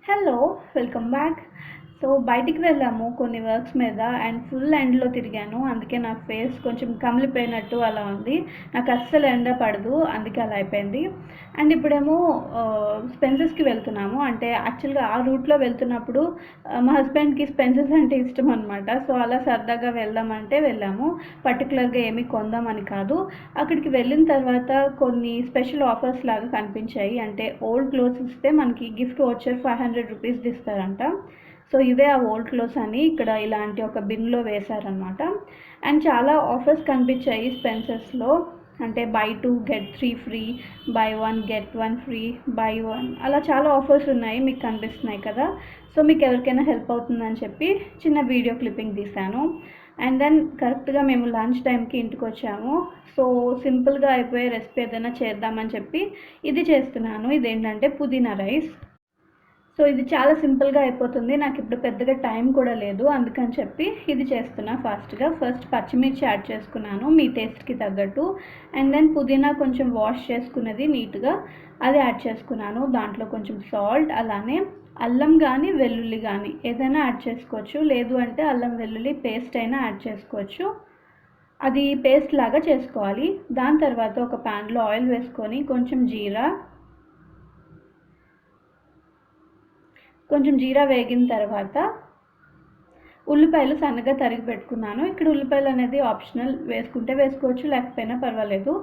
Hello! Welcome back. So, బయటికి వెళ్ళాము కొన్ని వర్క్స్ మీద అండ్ ఫుల్ ఎండలో తిరిగాను. అందుకే నా ఫేస్ కొంచెం కమిలిపోయినట్టు అలా ఉంది. నాకస్సలు ఎండ పడదు. అందుకే అలా అయిపోయింది. అండ్ ఇప్పుడేమో స్పెన్సర్స్‌కి వెళ్తున్నాము. అంటే యాక్చువల్‌గా ఆ రూట్‌లో వెళ్తున్నప్పుడు మా హస్బెండ్‌కి స్పెన్సర్స్ అంటే ఇష్టమనమాట. సో, అలా సరదాగా వెళ్దామంటే వెళ్ళాము. పర్టిక్యులర్‌గా ఏమి కొందామని కాదు. అక్కడికి వెళ్ళిన తర్వాత కొన్ని స్పెషల్ ఆఫర్స్ లాగా కనిపించాయి. అంటే ఓల్డ్ క్లోత్స్ ఇస్తే మనకి గిఫ్ట్ వోచర్ ₹500 ఇస్తారంట. సో, ఇవే ఆ ఓల్డ్ క్లోత్స్ అని ఇక్కడ ఇలాంటి ఒక బిన్‌లో వేశారనమాట. అండ్ చాలా ఆఫర్స్ కనిపించాయి స్పెన్సర్స్‌లో. అంటే by 2 get 3 free, by 1 get 1 free, by 1 అలా చాలా ఆఫర్స్ ఉన్నాయి. మీకు కనిపిస్తున్నాయి కదా! సో, మీకు ఎవరికైనా హెల్ప్ అవుతుందని చెప్పి చిన్న వీడియో క్లిప్పింగ్ తీశాను. అండ్ దెన్ కరెక్ట్‌గా మేము లంచ్ టైమ్‌కి ఇంటికొచ్చాము. సో, సింపుల్‌గా అయిపోయే రెసిపీ ఏదైనా చేద్దామని చెప్పి ఇది చేస్తున్నాను. ఇదేంటంటే పుదీనా రైస్. సో, ఇది చాలా సింపుల్‌గా అయిపోతుంది. నాకిప్పుడు పెద్దగా టైం కూడా లేదు. అందుకని చెప్పి ఇది చేస్తున్నా ఫాస్ట్‌గా. ఫస్ట్ పచ్చిమిర్చి యాడ్ చేసుకున్నాను మీ టేస్ట్‌కి తగ్గట్టు. అండ్ దెన్ పుదీనా కొంచెం వాష్ చేసుకున్నది నీట్‌గా అది యాడ్ చేసుకున్నాను. దాంట్లో కొంచెం సాల్ట్ అలానే అల్లం గానీ, వెల్లుల్లి గానీ ఏదైనా యాడ్ చేసుకోవచ్చు. లేదు అంటే అల్లం వెల్లుల్లి పేస్ట్ అయినా యాడ్ చేసుకోవచ్చు. అది పేస్ట్ లాగా చేసుకోవాలి. దాని తర్వాత ఒక ప్యాన్‌లో ఆయిల్ వేసుకొని కొంచెం జీరా వేగిన తర్వాత ఉల్లిపాయలు సన్నగా తరిగి పెట్టుకున్నాను. ఇక్కడ ఉల్లిపాయలు అనేది ఆప్షనల్. వేసుకుంటే వేసుకోవచ్చు, లేకపోయినా పర్వాలేదు.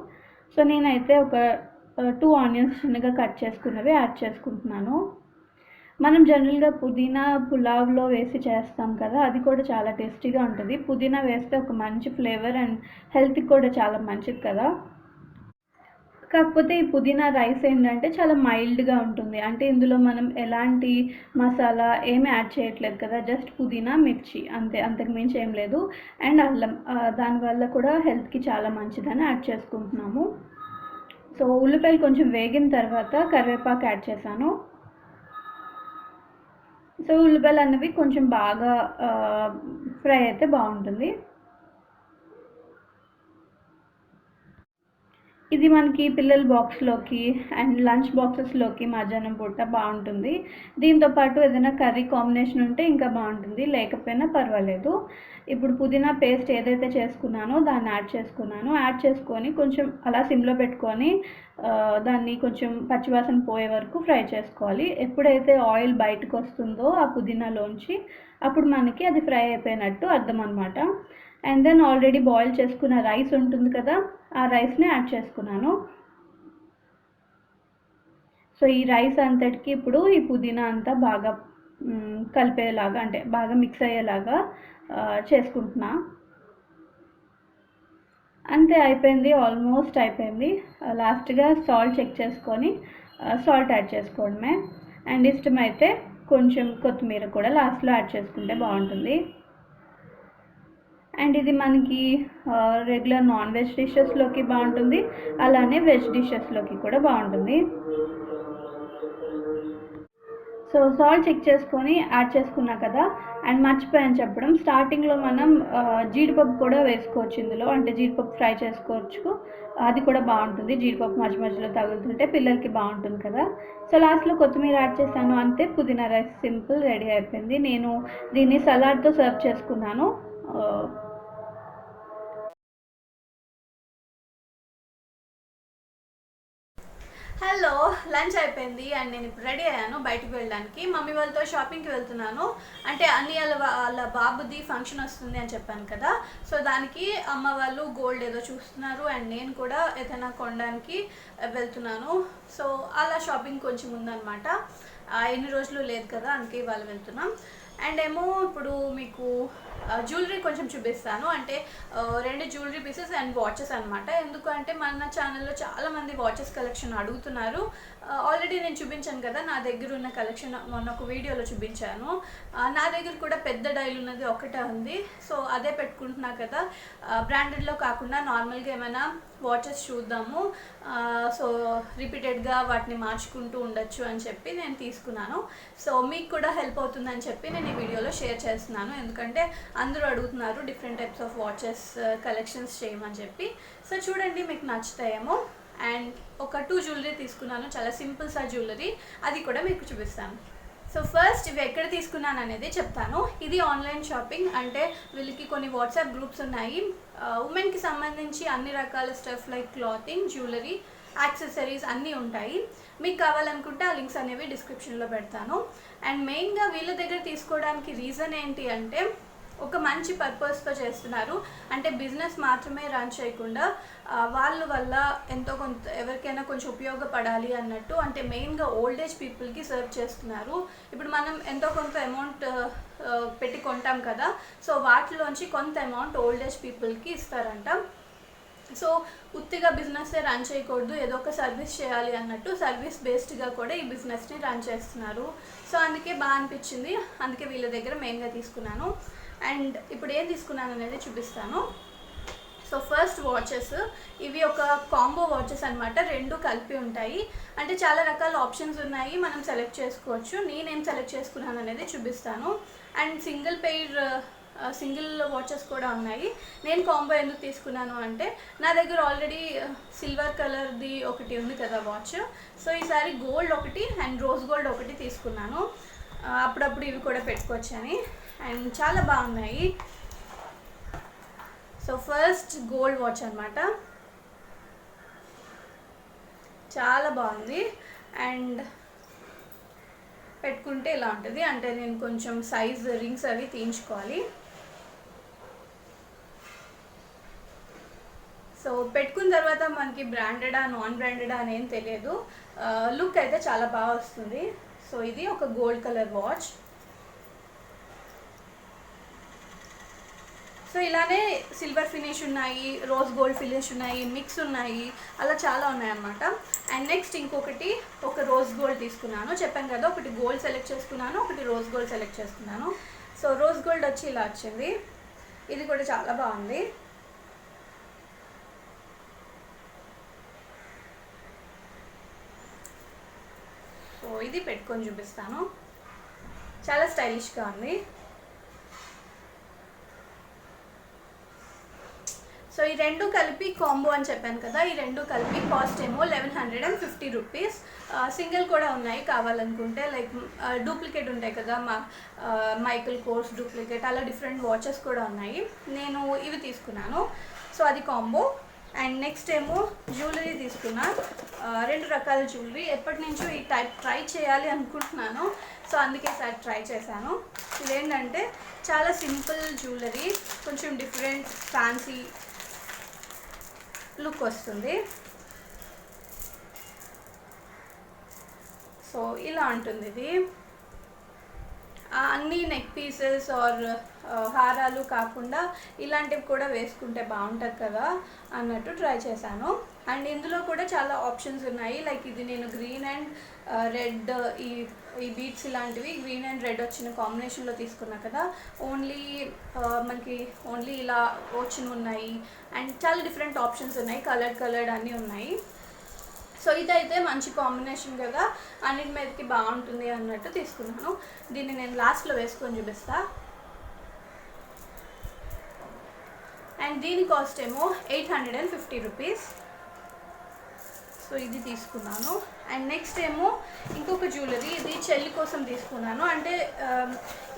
సో, నేనైతే ఒక 2 ఆనియన్స్ చిన్నగా కట్ చేసుకున్నవి యాడ్ చేసుకుంటున్నాను. మనం జనరల్‌గా పుదీనా పులావ్‌లో వేసి చేస్తాం కదా! అది కూడా చాలా టేస్టీగా ఉంటది. పుదీనా వేస్తే ఒక మంచి ఫ్లేవర్ అండ్ హెల్త్‌కి కూడా చాలా మంచిది కదా! కాకపోతే ఈ పుదీనా రైస్ ఏంటంటే చాలా మైల్డ్‌గా ఉంటుంది. అంటే ఇందులో మనం ఎలాంటి మసాలా ఏమి యాడ్ చేయట్లేదు కదా! జస్ట్ పుదీనా, మిర్చి అంతే. అంతకు మించి ఏం లేదు. అండ్ అల్లం దానివల్ల కూడా హెల్త్‌కి చాలా మంచిదని యాడ్ చేసుకుంటున్నాము. సో, ఉల్లిపాయలు కొంచెం వేగిన తర్వాత కరివేపాకు యాడ్ చేశాను. సో, ఉల్లిపాయలన్నవి కొంచెం బాగా ఫ్రై అయితే బావుంటుంది. ఇది మనకి పిల్లల బాక్స్‌లోకి అండ్ లంచ్ బాక్సెస్‌లోకి మధ్యాహ్నం పూట బావుంటుంది. దీంతో పాటు ఏదైనా కర్రీ కాంబినేషన్ ఉంటే ఇంకా బావుంటుంది. లేకపోయినా పర్వాలేదు. ఇప్పుడు పుదీనా పేస్ట్ ఏదైతే చేసుకున్నానో దాన్ని యాడ్ చేసుకున్నాను. యాడ్ చేసుకొని కొంచెం అలా సిమ్‌లో పెట్టుకొని దాన్ని కొంచెం పచ్చివాసన పోయే వరకు ఫ్రై చేసుకోవాలి. ఎప్పుడైతే ఆయిల్ బయటకొస్తుందో ఆ పుదీనాలోంచి అప్పుడు మనకి అది ఫ్రై అయిపోయినట్టు అర్థం అనమాట. అండ్ దెన్ ఆల్రెడీ బాయిల్ చేసుకున్న రైస్ ఉంటుంది కదా! ఆ రైస్‌ని యాడ్ చేసుకున్నాను. సో, ఈ రైస్ అంతటికి ఇప్పుడు ఈ పుదీనా అంతా బాగా కలిపేలాగా అంటే బాగా మిక్స్ అయ్యేలాగా చేసుకుంటున్నా. అంతే అయిపోయింది. ఆల్మోస్ట్ అయిపోయింది. లాస్ట్‌గా సాల్ట్ చెక్ చేసుకొని సాల్ట్ యాడ్ చేసుకోవడమే. అండ్ ఇష్టమైతే కొంచెం కొత్తిమీర కూడా లాస్ట్‌లో యాడ్ చేసుకుంటే బావుంటుంది. అండ్ ఇది మనకి రెగ్యులర్ నాన్ వెజ్ డిషెస్‌లోకి బావుంటుంది. అలానే వెజ్ డిషెస్‌లోకి కూడా బావుంటుంది. సో, సాల్ట్ చెక్ చేసుకొని యాడ్ చేసుకున్నా కదా! అండ్ మర్చిపోయాను చెప్పడం. స్టార్టింగ్‌లో మనం జీడిపప్పు కూడా వేసుకోవచ్చు ఇందులో. అంటే జీడిపప్పు ఫ్రై చేసుకోవచ్చు. అది కూడా బావుంటుంది. జీడిపప్పు మధ్య మధ్యలో తగులుతుంటే పిల్లలకి బావుంటుంది కదా! సో, లాస్ట్‌లో కొత్తిమీర యాడ్ చేశాను. అంతే పుదీనా రైస్ సింపుల్ రెడీ అయిపోయింది. నేను దీన్ని సలాడ్‌తో సర్వ్ చేసుకున్నాను. ఆహ్ హలో, లంచ్ అయిపోయింది అండ్ నేను ఇప్పుడు రెడీ అయ్యాను బయటికి వెళ్ళడానికి. మమ్మీ వాళ్ళతో షాపింగ్కి వెళ్తున్నాను. అంటే అన్నయ్య వాళ్ళ బాబుది ఫంక్షన్ వస్తుంది అని చెప్పాను కదా! సో, దానికి అమ్మ వాళ్ళు గోల్డ్ ఏదో చూస్తున్నారు అండ్ నేను కూడా ఏదైనా కొనడానికి వెళ్తున్నాను. సో, అలా షాపింగ్ కొంచెం ఉందన్నమాట. ఎన్ని రోజులు లేదు కదా, అందుకే ఇవాళ వెళ్తున్నాం. అండ్ ఏమో ఇప్పుడు మీకు జ్యువెలరీ కొంచెం చూపిస్తాను. అంటే 2 జ్యువెలరీ పీసెస్ అండ్ వాచెస్ అనమాట. ఎందుకంటే మన ఛానల్లో చాలామంది వాచెస్ కలెక్షన్ అడుగుతున్నారు. ఆల్రెడీ నేను చూపించాను కదా, నా దగ్గర ఉన్న కలెక్షన్ మొన్న ఒక వీడియోలో చూపించాను. నా దగ్గర కూడా పెద్ద డైల్ ఉన్నది ఒకటే ఉంది. సో, అదే పెట్టుకుంటున్నా కదా. బ్రాండెడ్లో కాకుండా నార్మల్గా ఏమైనా వాచెస్ చూద్దాము. సో, రిపీటెడ్గా వాటిని మార్చుకుంటూ ఉండొచ్చు అని చెప్పి నేను తీసుకున్నాను. సో, మీకు కూడా హెల్ప్ అవుతుందని చెప్పి నేను ఈ వీడియోలో షేర్ చేస్తున్నాను. ఎందుకంటే అందరూ అడుగుతున్నారు different types of watches collections చేయమని చెప్పి. సో, చూడండి మీకు నచ్చుతాయేమో. అండ్ ఒక 2 జ్యువెలరీ తీసుకున్నాను, చాలా సింపుల్ జ్యువెలరీ. అది కూడా మీకు చూపిస్తాను. సో ఫస్ట్ ఇవి ఎక్కడ తీసుకున్నాను అనేది చెప్తాను. ఇది ఆన్లైన్ షాపింగ్, అంటే వీళ్ళకి కొన్ని వాట్సాప్ గ్రూప్స్ ఉన్నాయి. ఉమెన్కి సంబంధించి అన్ని రకాల stuff like clothing, jewellery, accessories అన్నీ ఉంటాయి. మీకు కావాలనుకుంటే ఆ లింక్స్ అనేవి డిస్క్రిప్షన్లో పెడతాను. అండ్ మెయిన్గా వీళ్ళ దగ్గర తీసుకోవడానికి రీజన్ ఏంటి అంటే ఒక మంచి పర్పస్తో చేస్తున్నారు. అంటే బిజినెస్ మాత్రమే రన్ చేయకుండా వాళ్ళ వల్ల ఎంతో కొంత ఎవరికైనా కొంచెం ఉపయోగపడాలి అన్నట్టు, అంటే మెయిన్గా ఓల్డ్ ఏజ్ పీపుల్కి సర్వ్ చేస్తున్నారు. ఇప్పుడు మనం ఎంతో కొంత అమౌంట్ పెట్టి కొంటాం కదా, సో వాటిలోంచి కొంత అమౌంట్ ఓల్డ్ ఏజ్ పీపుల్కి ఇస్తారంట. సో ఉత్తిగా బిజినెస్ రన్ చేయకూడదు, ఏదో ఒక సర్వీస్ చేయాలి అన్నట్టు సర్వీస్ బేస్డ్గా కూడా ఈ బిజినెస్ని రన్ చేస్తున్నారు. సో అందుకే బాగా అనిపించింది, అందుకే వీళ్ళ దగ్గర మెయిన్గా తీసుకున్నాను. అండ్ ఇప్పుడు ఏం తీసుకున్నాను అనేది చూపిస్తాను. సో ఫస్ట్ వాచెస్, ఇవి ఒక కాంబో వాచెస్ అనమాట, రెండు కలిపి ఉంటాయి. అంటే చాలా రకాల ఆప్షన్స్ ఉన్నాయి, మనం సెలెక్ట్ చేసుకోవచ్చు. నేనేం సెలెక్ట్ చేసుకున్నాను అనేది చూపిస్తాను. అండ్ సింగిల్ వాచెస్ కూడా ఉన్నాయి. నేను కాంబో ఎందుకు తీసుకున్నాను అంటే నా దగ్గర ఆల్రెడీ సిల్వర్ కలర్ది ఒకటి ఉంది కదా వాచ్, సో ఈసారి గోల్డ్ ఒకటి అండ్ రోజ్ గోల్డ్ ఒకటి తీసుకున్నాను. అప్పుడప్పుడు ఇవి కూడా పెట్టుకోవచ్చని. అండ్ చాలా బాగున్నాయి. సో ఫస్ట్ గోల్డ్ వాచ్ అనమాట, చాలా బాగుంది. అండ్ పెట్టుకుంటే ఇలా ఉంటుంది, అంటే నేను కొంచెం సైజ్ రింగ్స్ అవి తీయించుకోవాలి. సో పెట్టుకున్న తర్వాత మనకి బ్రాండెడా నాన్ బ్రాండెడా అనేం తెలియదు, లుక్ అయితే చాలా బాగా వస్తుంది. సో ఇది ఒక గోల్డ్ కలర్ వాచ్. సో ఇలానే సిల్వర్ ఫినిష్ ఉన్నాయి, రోజ్ గోల్డ్ ఫినిష్ ఉన్నాయి, మిక్స్ ఉన్నాయి, అలా చాలా ఉన్నాయన్నమాట. అండ్ నెక్స్ట్ ఇంకొకటి ఒక రోజ్ గోల్డ్ తీసుకున్నాను, చెప్పాను కదా ఒకటి గోల్డ్ సెలెక్ట్ చేసుకున్నాను, ఒకటి రోజ్ గోల్డ్ సెలెక్ట్ చేసుకున్నాను. సో రోజ్ గోల్డ్ వచ్చి ఇలా వచ్చింది, ఇది కూడా చాలా బాగుంది. సో ఇది పెట్టుకొని చూపిస్తాను, చాలా స్టైలిష్గా ఉంది. సో ఈ రెండు కలిపి కాంబో అని చెప్పాను కదా, ఈ రెండు కలిపి కాస్ట్ ఏమో 1150 రూపీస్. సింగిల్ కూడా ఉన్నాయి కావాలనుకుంటే, లైక్ డూప్లికేట్ ఉంటాయి కదా, మైకల్ కోర్స్ డూప్లికేట్, అలా డిఫరెంట్ వాచెస్ కూడా ఉన్నాయి. నేను ఇవి తీసుకున్నాను, సో అది కాంబో. అండ్ నెక్స్ట్ ఏమో జ్యువెలరీ తీసుకున్నా, రెండు రకాల జ్యువెలరీ. ఎప్పటి నుంచో ఈ టైప్ ట్రై చేయాలి అనుకుంటున్నాను, సో అందుకే సార్ ట్రై చేశాను. ఇదేంటంటే చాలా సింపుల్ జ్యువెలరీ, కొంచెం డిఫరెంట్ ఫ్యాన్సీ లుక్ వస్తుంది. సో ఇలా ఉంటుంది ఇది. అన్ని నెక్ పీసెస్ ఆర్ హారాలు కాకుండా ఇలాంటివి కూడా వేసుకుంటే బాగుంటుంది కదా అన్నట్టు ట్రై చేశాను. అండ్ ఇందులో కూడా చాలా ఆప్షన్స్ ఉన్నాయి, లైక్ ఇది నేను గ్రీన్ అండ్ రెడ్, ఈ బీట్స్ ఇలాంటివి గ్రీన్ అండ్ రెడ్ వచ్చిన కాంబినేషన్లో తీసుకున్నా కదా, మనకి ఓన్లీ ఇలా వచ్చినవి ఉన్నాయి. అండ్ చాలా డిఫరెంట్ ఆప్షన్స్ ఉన్నాయి, కలర్డ్ అన్నీ ఉన్నాయి. సో ఇదైతే మంచి కాంబినేషన్ కదా, అన్నిటి మీదకి బాగుంటుంది అన్నట్టు తీసుకున్నాను. దీన్ని నేను లాస్ట్లో వేసుకొని చూపిస్తా. అండ్ దీని కాస్ట్ ఏమో 850 రూపీస్. సో ఇది తీసుకున్నాను. అండ్ నెక్స్ట్ ఏమో ఇంకొక జ్యువెలరీ, ఇది చెల్లి కోసం తీసుకున్నాను. అంటే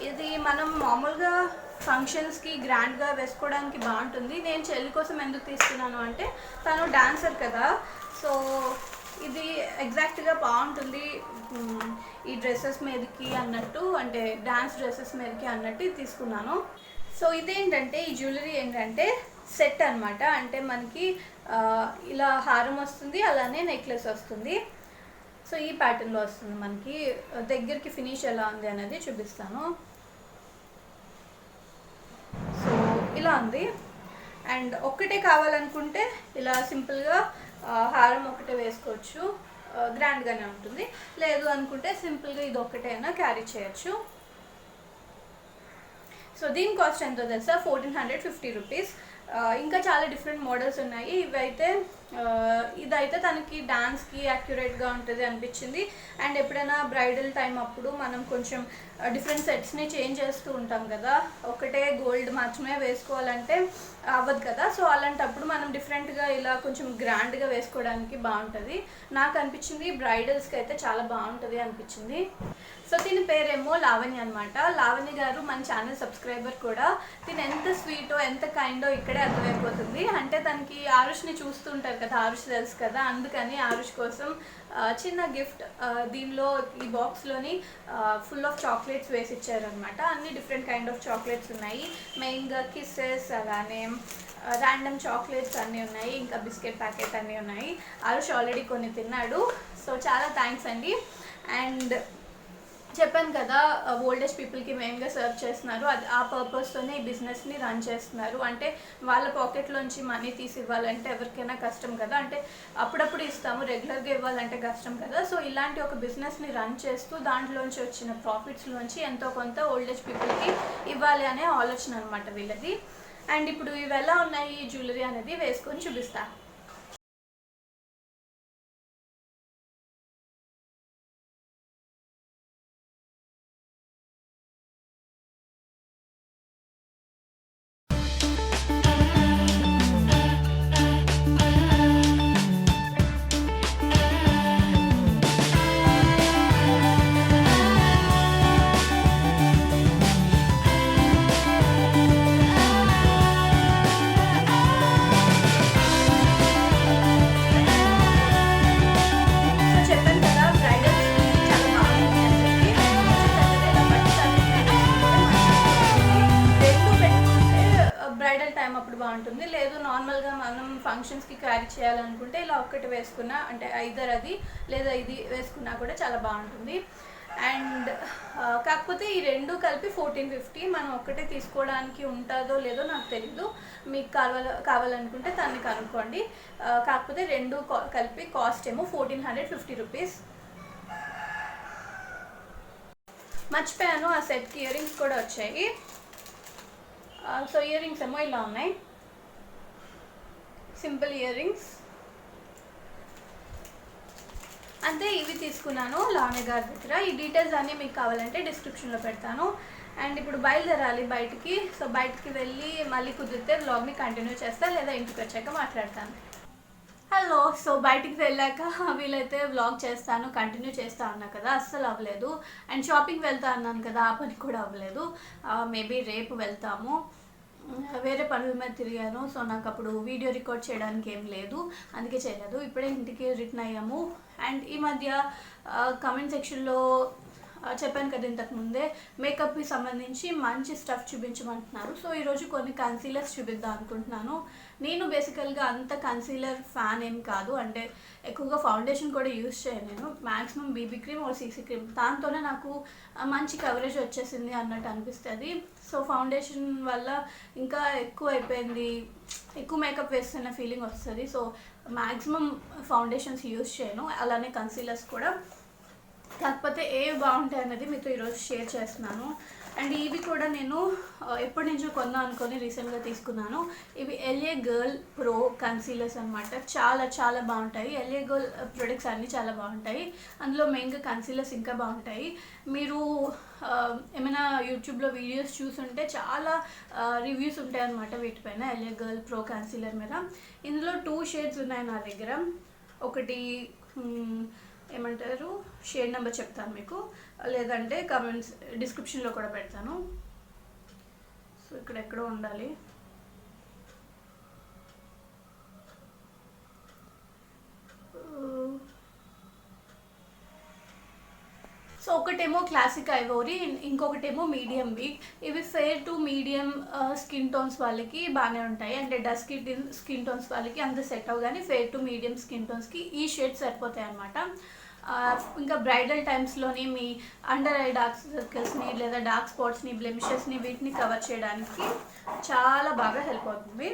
ఇది మనం మామూలుగా ఫంక్షన్స్కి గ్రాండ్గా వేసుకోవడానికి బాగుంటుంది. నేను చెల్లి కోసం ఎందుకు తీసుకున్నాను అంటే తను డాన్సర్ కదా, సో ఇది ఎగ్జాక్ట్గా బాగుంటుంది ఈ డ్రెస్సెస్ మీదకి అన్నట్టు, అంటే డ్యాన్స్ డ్రెస్సెస్ మీదకి అన్నట్టు ఇది తీసుకున్నాను. సో ఇదేంటంటే ఈ జ్యువెలరీ ఏంటంటే సెట్ అనమాట, అంటే మనకి ఇలా హారం వస్తుంది, అలానే నెక్లెస్ వస్తుంది. సో ఈ ప్యాటర్న్లో వస్తుంది. మనకి దగ్గరికి ఫినిష్ ఎలా ఉంది అనేది చూపిస్తాను. సో ఇలా ఉంది. అండ్ ఒక్కటే కావాలనుకుంటే ఇలా సింపుల్గా హారం ఒకటే వేసుకోవచ్చు, గ్రాండ్గానే ఉంటుంది. లేదు అనుకుంటే సింపుల్గా ఇది ఒక్కటైనా క్యారీ చేయొచ్చు. సో దీని కాస్ట్ ఎంతో తెలుసా, 1450 రూపీస్. ఇంకా చాలా డిఫరెంట్ మోడల్స్ ఉన్నాయి. ఇదైతే తనకి డాన్స్కి యాక్యురేట్గా ఉంటుంది అనిపించింది. అండ్ ఎప్పుడైనా బ్రైడల్ టైం అప్పుడు మనం కొంచెం డిఫరెంట్ సెట్స్ని చేంజ్ చేస్తూ ఉంటాం కదా, ఒకటే గోల్డ్ మాత్రమే వేసుకోవాలంటే అవ్వదు కదా. సో అలాంటప్పుడు మనం డిఫరెంట్గా ఇలా కొంచెం గ్రాండ్గా వేసుకోవడానికి బాగుంటుంది. నాకు అనిపించింది బ్రైడల్స్కి అయితే చాలా బాగుంటుంది అనిపించింది. సో దీని పేరు లావణ్య అనమాట. లావణ్య గారు మన ఛానల్ సబ్స్క్రైబర్ కూడా. తిను ఎంత స్వీటో ఎంత కైండో ఇక్కడే అర్థమైపోతుంది. అంటే తనకి ఆరుష్ని చూస్తుంటారు కదా, ఆరుష్ తెలుసు కదా, అందుకని ఆరుష్ కోసం చిన్న గిఫ్ట్ దీనిలో ఈ బాక్స్లోని ఫుల్ ఆఫ్ చాక్లెట్స్ వేసి ఇచ్చారనమాట. అన్ని డిఫరెంట్ కైండ్ ఆఫ్ చాక్లెట్స్ ఉన్నాయి. మెయిన్గా కిస్సెస్, అలానే ర్యాండమ్ చాక్లెట్స్ అన్నీ ఉన్నాయి, ఇంకా బిస్కెట్ ప్యాకెట్ అన్నీ ఉన్నాయి. ఆరుష్ ఆల్రెడీ కొన్ని తిన్నాడు. సో చాలా థ్యాంక్స్ అండి. అండ్ చెప్పాను కదా, ఓల్డేజ్ పీపుల్కి మెయిన్గా సర్వ్ చేస్తున్నారు. అది ఆ పర్పస్తోనే ఈ బిజినెస్ని రన్ చేస్తున్నారు. అంటే వాళ్ళ పాకెట్లోంచి మనీ తీసి ఇవ్వాలంటే ఎవరికైనా కష్టం కదా, అంటే అప్పుడప్పుడు ఇస్తాము, రెగ్యులర్గా ఇవ్వాలంటే కష్టం కదా. సో ఇలాంటి ఒక బిజినెస్ని రన్ చేస్తూ దాంట్లోంచి వచ్చిన ప్రాఫిట్స్లోంచి ఎంతో కొంత ఓల్డేజ్ పీపుల్కి ఇవ్వాలి అనే ఆలోచన అనమాట వీళ్ళది. అండ్ ఇప్పుడు ఇవి ఎలా ఉన్నాయి జ్యువెలరీ అనేది వేసుకొని చూపిస్తాను. అప్పుడు బాగుంటుంది. లేదు నార్మల్గా మనం ఫంక్షన్స్కి క్యారీ చేయాలనుకుంటే ఇలా ఒక్కటి వేసుకున్నా, అంటే ఐదర్ అది లేదా ఇది వేసుకున్నా కూడా చాలా బాగుంటుంది. అండ్ కాకపోతే ఈ రెండు కలిపి 1450. మనం ఒక్కటే తీసుకోవడానికి ఉంటుందో లేదో నాకు తెలీదు, మీకు కావాలనుకుంటే దాన్ని కనుక్కోండి. కాకపోతే రెండు కలిపి కాస్ట్ ఏమో 1450 రూపీస్. మర్చిపోయాను, ఆ సెట్కి ఇయర్ రింగ్స్ కూడా వచ్చాయి. సో ఇయర్ రింగ్స్ ఏమో ఇలా ఉన్నాయి, సింపుల్ ఇయర్ రింగ్స్ అంతే. ఇవి తీసుకున్నాను లావణ్య గారి దగ్గర. ఈ డీటెయిల్స్ అన్నీ మీకు కావాలంటే డిస్క్రిప్షన్లో పెడతాను. అండ్ ఇప్పుడు బయలుదేరాలి బయటికి. సో బయటికి వెళ్ళి మళ్ళీ కుదిరితే వ్లాగ్ని కంటిన్యూ చేస్తా, లేదా ఇంటికి వచ్చాక మాట్లాడతాను. హలో. సో బయటికి వెళ్ళాక వీలైతే వ్లాగ్ చేస్తాను, కంటిన్యూ చేస్తా అన్నా కదా, అస్సలు అవ్వలేదు. అండ్ షాపింగ్ వెళ్తా అన్నాను కదా, ఆ పని కూడా అవ్వలేదు. మేబీ రేపు వెళ్తాము. వేరే పనుల మీద తిరిగాను. సో నాకు అప్పుడు వీడియో రికార్డ్ చేయడానికి ఏం లేదు, అందుకే చేయలేదు. ఇప్పుడే ఇంటికి రిటర్న్ అయ్యాము. అండ్ ఈ మధ్య కమెంట్ సెక్షన్లో చెప్పాను కదా ఇంతకుముందే, మేకప్కి సంబంధించి మంచి స్టఫ్ చూపించమంటున్నారు. సో ఈరోజు కొన్ని కన్సీలర్స్ చూపిద్దాం అనుకుంటున్నాను. నేను బేసికల్గా అంత కన్సీలర్ ఫ్యాన్ ఏం కాదు, అంటే ఎక్కువగా ఫౌండేషన్ కూడా యూజ్ చేయను నేను. Maximum BB cream or CC cream, దాంతోనే నాకు మంచి కవరేజ్ వచ్చేసింది అన్నట్టు అనిపిస్తుంది. సో ఫౌండేషన్ వల్ల ఇంకా ఎక్కువ అయిపోయింది, ఎక్కువ మేకప్ వేస్తున్న ఫీలింగ్ వస్తుంది. సో మ్యాక్సిమం ఫౌండేషన్స్ యూజ్ చేయను, అలానే కన్సీలర్స్ కూడా. కాకపోతే ఏవి బాగుంటాయి అన్నది మీతో ఈరోజు షేర్ చేస్తున్నాను. అండ్ ఇవి కూడా నేను ఎప్పటి నుంచో కొందాం అనుకొని రీసెంట్గా తీసుకున్నాను. ఇవి ఎల్ఏ గర్ల్ ప్రో కన్సీలర్స్ అనమాట. చాలా చాలా బాగుంటాయి. ఎల్ఏ గర్ల్ ప్రొడక్ట్స్ అన్నీ చాలా బాగుంటాయి. అందులో మెయిన్గా కన్సీలర్స్ ఇంకా బాగుంటాయి. మీరు ఏమైనా యూట్యూబ్లో వీడియోస్ చూసుంటే చాలా రివ్యూస్ ఉంటాయి అన్నమాట వీటిపైన, ఎల్ఏ గర్ల్ ప్రో కన్సీలర్ మీద. ఇందులో 2 షేడ్స్ ఉన్నాయి నా దగ్గర. ఒకటి ఏమంటారు, షేడ్ నెంబర్ చెప్తాను మీకు, లేదంటే కమెంట్స్ డిస్క్రిప్షన్లో కూడా పెడతాను. సో ఇక్కడ ఎక్కడో ఉండాలి. సో ఒకటేమో క్లాసిక్ ఐవోరీ, ఇంకొకటేమో మీడియం వీక్. ఇవి fair to medium skin tones వాళ్ళకి బాగానే ఉంటాయి. అంటే డస్కీ స్కిన్ టోన్స్ వాళ్ళకి అంత సెట్ అవ్వ, కానీ ఫేర్ టు మీడియం స్కిన్ టోన్స్కి ఈ షేడ్స్ సరిపోతాయి అన్నమాట. ఇంకా బ్రైడల్ టైమ్స్లోని మీ అండర్ ఐ డార్క్ సర్కిల్స్ని లేదా డార్క్ స్పాట్స్ని, బ్లెమిషెస్ని, వీటిని కవర్ చేయడానికి చాలా బాగా హెల్ప్ అవుతుంది.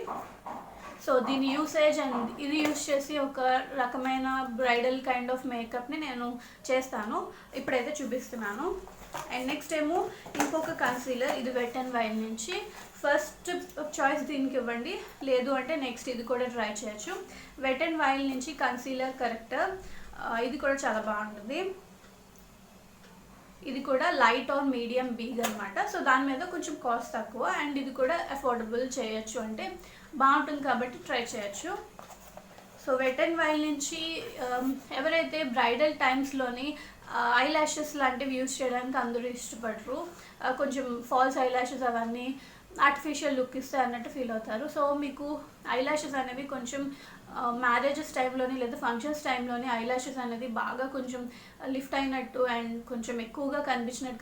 సో దీని యూసేజ్ అండ్ ఇది యూస్ చేసి ఒక రకమైన బ్రైడల్ కైండ్ ఆఫ్ మేకప్ని నేను చేస్తాను, ఇప్పుడైతే చూపిస్తున్నాను. అండ్ నెక్స్ట్ ఏమో ఇంకొక కన్సీలర్, ఇది వెట్ అండ్ వైల్డ్ నుంచి. ఫస్ట్ చాయిస్ దీనికి ఇవ్వండి, లేదు అంటే నెక్స్ట్ ఇది కూడా ట్రై చేయొచ్చు. వెట్ అండ్ వైల్డ్ నుంచి కన్సీలర్ కరెక్టర్, ఇది కూడా చాలా బాగుంటుంది. ఇది కూడా లైట్ ఆర్ మీడియం బిగ్ అనమాట. సో దాని మీద కొంచెం కాస్ట్ తక్కువ, అండ్ ఇది కూడా అఫోర్డబుల్ చేయొచ్చు, అంటే బాగుంటుంది కాబట్టి ట్రై చేయొచ్చు. సో వెట్ అండ్ వైల్డ్ నుంచి ఎవరైతే బ్రైడల్ టైమ్స్లోని ఐ ల్యాషెస్ లాంటివి యూజ్ చేయడానికి అందరూ ఇష్టపడరు. కొంచెం ఫాల్స్ ఐ ల్యాషెస్ అవన్నీ ఆర్టిఫిషియల్ లుక్ ఇస్తాయి అన్నట్టు ఫీల్ అవుతారు. సో మీకు ఐ ల్యాషెస్ అనేవి కొంచెం మ్యారేజెస్ టైంలోని లేదా ఫంక్షన్స్ టైంలోని ఐ ల్యాషెస్ అనేది బాగా కొంచెం లిఫ్ట్ అయినట్టు అండ్ కొంచెం ఎక్కువగా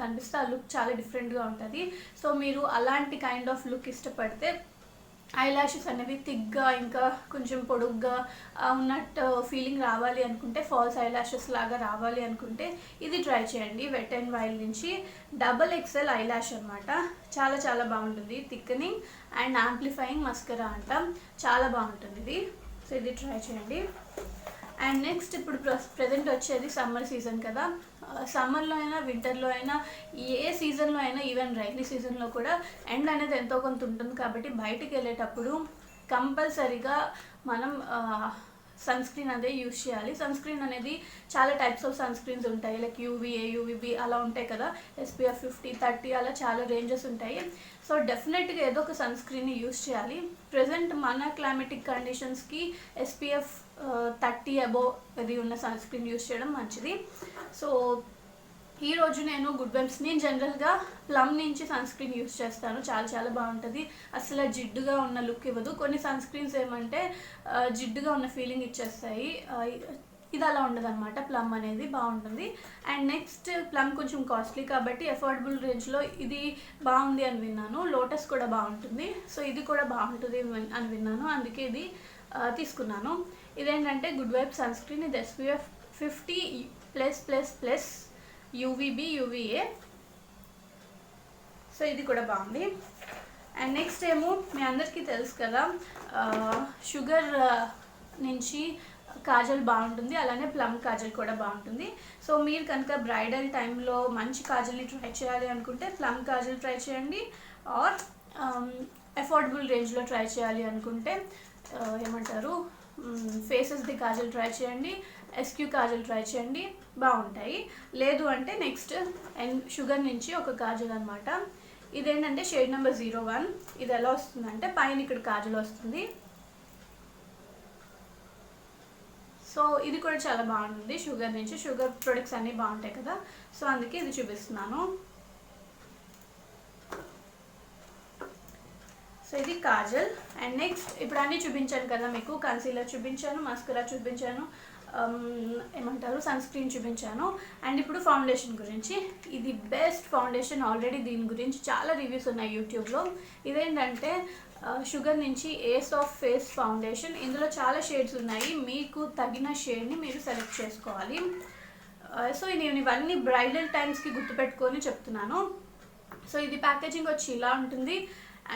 కనిపిస్తే ఆ లుక్ చాలా డిఫరెంట్గా ఉంటుంది. సో మీరు అలాంటి కైండ్ ఆఫ్ లుక్ ఇష్టపడితే ఐ ల్యాషెస్ అనేవి థిక్గా ఇంకా కొంచెం పొడుగ్గా ఉన్నట్టు ఫీలింగ్ రావాలి అనుకుంటే, ఫాల్స్ ఐ ల్యాషెస్ లాగా రావాలి అనుకుంటే ఇది ట్రై చేయండి. వెట్ అండ్ వైల్డ్ నుంచి XXL ఐ ల్యాష్ అనమాట. చాలా చాలా బాగుంటుంది. థిక్కనింగ్ అండ్ యాంప్లిఫైయింగ్ మస్కరా అంటాం. చాలా బాగుంటుంది ఇది. సో ఇది ట్రై చేయండి. అండ్ నెక్స్ట్ ఇప్పుడు ప్రజెంట్ వచ్చేది సమ్మర్ సీజన్ కదా. సమ్మర్లో అయినా వింటర్లో అయినా ఏ సీజన్లో అయినా ఈవెన్ రైనీ సీజన్లో కూడా ఎండ్ అనేది ఎంతో కొంత ఉంటుంది. కాబట్టి బయటికి వెళ్ళేటప్పుడు కంపల్సరీగా మనం సన్ స్క్రీన్ అదే యూజ్ చేయాలి. సన్ స్క్రీన్ అనేది చాలా టైప్స్ ఆఫ్ సన్ స్క్రీన్స్ ఉంటాయి. లైక్ UVA, UVB అలా ఉంటాయి కదా. SPF 50, 30 అలా చాలా రేంజెస్ ఉంటాయి. సో డెఫినెట్గా ఏదో ఒక సన్ స్క్రీన్ని యూజ్ చేయాలి. ప్రజెంట్ మన క్లైమేటిక్ కండిషన్స్కి SPF 30 అబోవ్ అది ఉన్న సన్ స్క్రీన్ యూజ్ చేయడం మంచిది. సో ఈరోజు నేను గుడ్ వైబ్స్ని జనరల్గా ప్లమ్ నుంచి సన్ స్క్రీన్ యూజ్ చేస్తాను. చాలా చాలా బాగుంటుంది. అసలు జిడ్డుగా ఉన్న లుక్ ఇవ్వదు. కొన్ని సన్ స్క్రీన్స్ ఏమంటే జిడ్డుగా ఉన్న ఫీలింగ్ ఇచ్చేస్తాయి. ఇది అలా ఉండదు అనమాట. ప్లమ్ అనేది బాగుంటుంది. అండ్ నెక్స్ట్ ప్లమ్ కొంచెం కాస్ట్లీ కాబట్టి అఫోర్డబుల్ రేంజ్లో ఇది బాగుంది అని విన్నాను. లోటస్ కూడా బాగుంటుంది. సో ఇది కూడా బాగుంటుంది అని విన్నాను. అందుకే ఇది తీసుకున్నాను. ఇదేంటంటే గుడ్ వైబ్ సన్ స్క్రీన్. ఇది SPF 50+++ UVB, UVA. సో ఇది కూడా బాగుంది. అండ్ నెక్స్ట్ ఏమో మీ అందరికీ తెలుసు కదా, షుగర్ నుంచి కాజల్ బాగుంటుంది. అలానే ప్లమ్ కాజల్ కూడా బాగుంటుంది. సో మీరు కనుక బ్రైడల్ టైంలో మంచి కాజల్ని ట్రై చేయాలి అనుకుంటే ప్లమ్ కాజల్ ట్రై చేయండి. ఆర్ అఫోర్డబుల్ రేంజ్లో ట్రై చేయాలి అనుకుంటే ఏమంటారు ఫేసెస్ది కాజల్ ట్రై చేయండి. SQ కాజల్ ట్రై చేయండి. బాగుంటాయి. లేదు అంటే నెక్స్ట్ షుగర్ నుంచి ఒక కాజల్ అనమాట. ఇదేంటంటే షేడ్ నెంబర్ 01. ఇది ఎలా వస్తుందంటే పైన ఇక్కడ కాజల్ వస్తుంది. సో ఇది కూడా చాలా బాగుంటుంది. షుగర్ నుంచి షుగర్ ప్రొడక్ట్స్ అన్నీ బాగుంటాయి కదా. సో అందుకే ఇది చూపిస్తున్నాను. సో ఇది కాజల్. అండ్ నెక్స్ట్ ఇప్పుడు అన్నీ చూపించాను కదా మీకు. కన్సీలర్ చూపించాను, మస్కరా చూపించాను, ఏమంటారు సన్ స్క్రీన్ చూపించాను. అండ్ ఇప్పుడు ఫౌండేషన్ గురించి. ఇది బెస్ట్ ఫౌండేషన్. ఆల్రెడీ దీని గురించి చాలా రివ్యూస్ ఉన్నాయి యూట్యూబ్లో. ఇదేంటంటే షుగర్ నుంచి ఏస్ ఆఫ్ ఫేస్ ఫౌండేషన్. ఇందులో చాలా షేడ్స్ ఉన్నాయి. మీకు తగిన షేడ్ని మీరు సెలెక్ట్ చేసుకోవాలి. సో నేను ఇవన్నీ బ్రైడల్ టైమ్స్కి గుర్తుపెట్టుకొని చెప్తున్నాను. సో ఇది ప్యాకేజింగ్ వచ్చి ఇలా ఉంటుంది.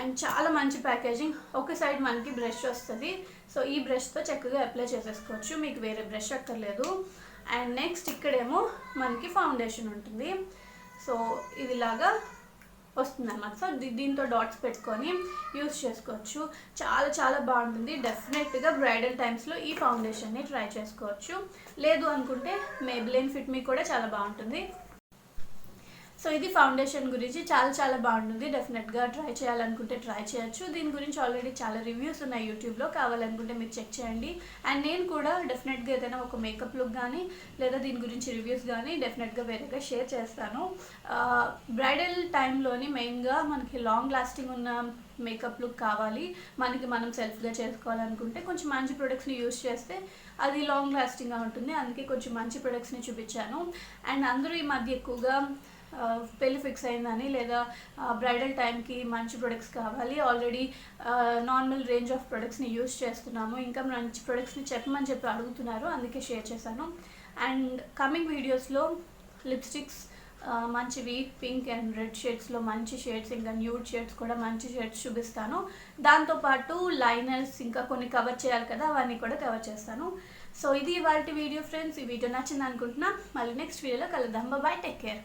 అండ్ చాలా మంచి ప్యాకేజింగ్. ఒక సైడ్ మనకి బ్రష్ వస్తుంది. సో ఈ బ్రష్తో చక్కగా అప్లై చేసేసుకోవచ్చు. మీకు వేరే బ్రష్ అక్కర్లేదు. అండ్ నెక్స్ట్ ఇక్కడేమో మనకి ఫౌండేషన్ ఉంటుంది. సో ఇదిలాగా వస్తుంది అన్నమాట. సో దీంతో డాట్స్ పెట్టుకొని యూస్ చేసుకోవచ్చు. చాలా చాలా బాగుంటుంది. డెఫినెట్గా బ్రైడల్ టైమ్స్లో ఈ ఫౌండేషన్ని ట్రై చేసుకోవచ్చు. లేదు అనుకుంటే మేబ్లిన్ ఫిట్ మీ కూడా చాలా బాగుంటుంది. సో ఇది ఫౌండేషన్ గురించి చాలా చాలా బాగుంటుంది. డెఫినెట్గా ట్రై చేయాలనుకుంటే ట్రై చేయొచ్చు. దీని గురించి ఆల్రెడీ చాలా రివ్యూస్ ఉన్నాయి యూట్యూబ్లో. కావాలనుకుంటే మీరు చెక్ చేయండి. అండ్ నేను కూడా డెఫినెట్గా ఏదైనా ఒక మేకప్ లుక్ కానీ లేదా దీని గురించి రివ్యూస్ కానీ డెఫినెట్గా వేరేగా షేర్ చేస్తాను. బ్రైడల్ టైంలోని మెయిన్గా మనకి లాంగ్ లాస్టింగ్ ఉన్న మేకప్ లుక్ కావాలి, మనకి మనం సెల్ఫ్గా చేసుకోవాలనుకుంటే కొంచెం మంచి ప్రొడక్ట్స్ని యూస్ చేస్తే అది లాంగ్ లాస్టింగ్గా ఉంటుంది. అందుకే కొంచెం మంచి ప్రొడక్ట్స్ని చూపించాను. అండ్ అందరూ ఈ మధ్య ఎక్కువగా పెళ్ళి ఫిక్స్ అయిందని లేదా బ్రైడల్ టైంకి మంచి ప్రొడక్ట్స్ కావాలి, ఆల్రెడీ నార్మల్ రేంజ్ ఆఫ్ ప్రొడక్ట్స్ని యూస్ చేస్తున్నాము, ఇంకా మంచి ప్రొడక్ట్స్ని చెప్పమని చెప్పి అడుగుతున్నారు. అందుకే షేర్ చేశాను. అండ్ కమింగ్ వీడియోస్లో లిప్స్టిక్స్ మంచివి పింక్ అండ్ రెడ్ షేడ్స్లో మంచి షేడ్స్, ఇంకా న్యూడ్ షేడ్స్ కూడా మంచి షేడ్స్ చూపిస్తాను. దాంతోపాటు లైనర్స్ ఇంకా కొన్ని కవర్ చేయాలి కదా, అవన్నీ కూడా కవర్ చేస్తాను. సో ఇది ఇవాల్టి వీడియో ఫ్రెండ్స్. ఈ వీడియో నచ్చింది అనుకుంటున్నా. మళ్ళీ నెక్స్ట్ వీడియోలో కలుద్దాం. Bye, take care.